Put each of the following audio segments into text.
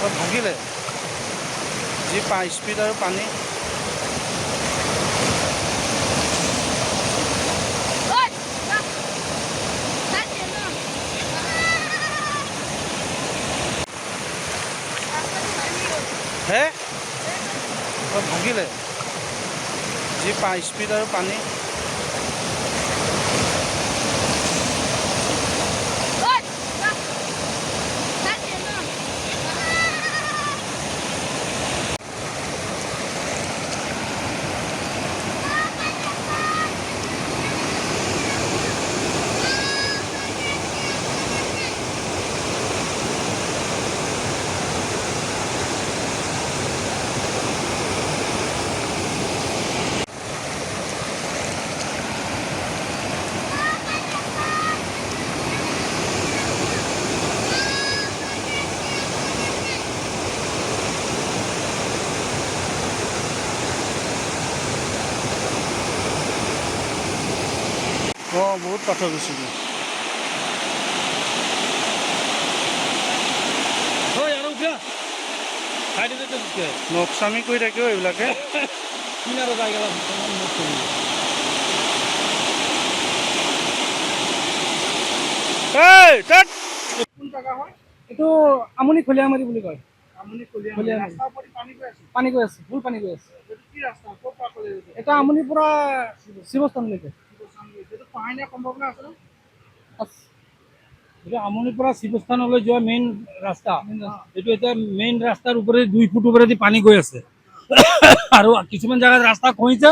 ভাগিলে যি স্পীড আৰু পানী হে ভাগিলে যি স্পীড আৰু পানী বহুত পাথৰ গৈছিলোঁ নকচামি কৰি থাকেও এইবিলাকে এইটো আমনি খলিয়ামাৰি বুলি কয়। পানী গৈ আছে, ফুল পানী গৈ আছে। এটা আমনিৰ পৰা শিৱস্থানলৈকে। এটা আমনিৰ পৰা শিৱস্থানলৈ যোৱা মেইন ৰাস্তা। এইটো এতিয়া মেইন ৰাস্তাৰ ওপৰেদি 2 ফুট ওপৰেদি পানী গৈ আছে আৰু কিছুমান জাগাত ৰাস্তা খহিছে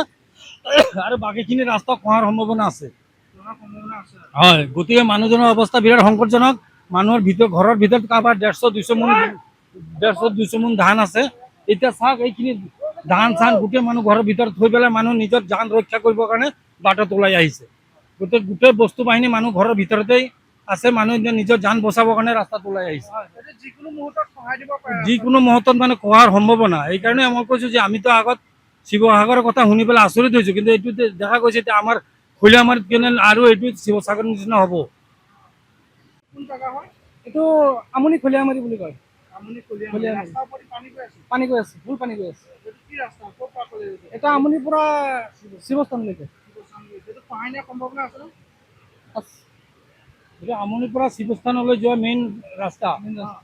আৰু বাকীখিনি ৰাস্তা খহাৰ সম্ভাৱনা আছে। হয়, গতিকে মানুহজনৰ অৱস্থা বিৰাট সংকটজনক। মানুহৰ ঘৰৰ ভিতৰত কাৰোবাৰ 150-200 মোন ধান আছে। এতিয়া চাওক, এইখিনি ধান চান গোটেই মানুহ ঘৰৰ ভিতৰত থৈ পেলাই মানুহ নিজৰ জান ৰক্ষা কৰিবৰ কাৰণে বাটত ওলাই আহিছে। গোটেই বস্তু বাহিনী মানুহ ঘৰৰ ভিতৰতেই আছে। মানুহ নিজৰ জান বচাবৰ কাৰণে ৰাস্তাত ওলাই আহিছে। যিকোনো মুহূৰ্তত মানে খোৱাৰ সম্ভাৱনা। এইকাৰণে মই কৈছোঁ যে আমিতো আগত শিৱসাগৰৰ কথা শুনি পেলাই আচৰিত হৈছোঁ, কিন্তু এইটো দেখা গৈছে এতিয়া আমাৰ খলিয়ামাৰিত কেনে আৰু এইটো শিৱসাগৰৰ নিচিনা হ'ব। এইটো আমনি খলিয়ামাৰি বুলি কয়। পানী গৈ আছে, ফুল পানী গৈ আছে। এটা আমনিৰ পৰা শিৱস্থানলৈকে। এটা আমনিৰ পৰা শিৱস্থানলৈ যোৱা মেইন ৰাস্তা।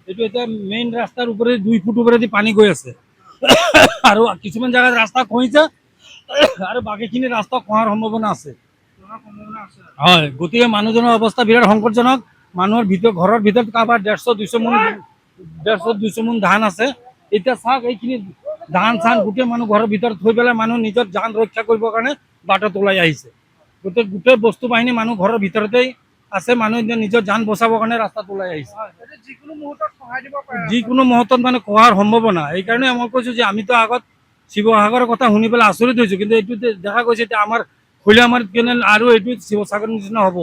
এইটো এতিয়া মেইন ৰাস্তাৰ ওপৰেদি 2 ফুট ওপৰেদি পানী গৈ আছে আৰু কিছুমান জাগাত ৰাস্তা খহিছে আৰু বাকীখিনি ৰাস্তা খহাৰ সম্ভাৱনা আছে। হয়, গতিকে মানুহজনৰ অৱস্থা বিৰাট সংকটজনক। মানুহৰ ঘৰৰ ভিতৰত কাৰোবাৰ 150-200 মোন ধান আছে। এতিয়া চাওক, এইখিনি ধান চান গোটেই মানুহ ঘৰৰ ভিতৰত থৈ পেলাই মানুহ নিজৰ জান ৰক্ষা কৰিবৰ কাৰণে বাটত ওলাই আহিছে। গোটেই বস্তু বাহিনী মানুহ ঘৰৰ ভিতৰতেই আছে। মানুহ নিজৰ জান বচাবৰ কাৰণে ৰাস্তাত ওলাই আহিছে। যিকোনো মুহূৰ্তত মানে খোৱাৰ সম্ভাৱনা। এইকাৰণে মই কৈছোঁ যে আমিতো আগত শিৱসাগৰৰ কথা শুনি পেলাই আচৰিত হৈছোঁ, কিন্তু এইটো দেখা গৈছে এতিয়া আমাৰ খলিয়ামাৰিত কেনে আৰু এইটো শিৱসাগৰৰ নিচিনা হ'ব।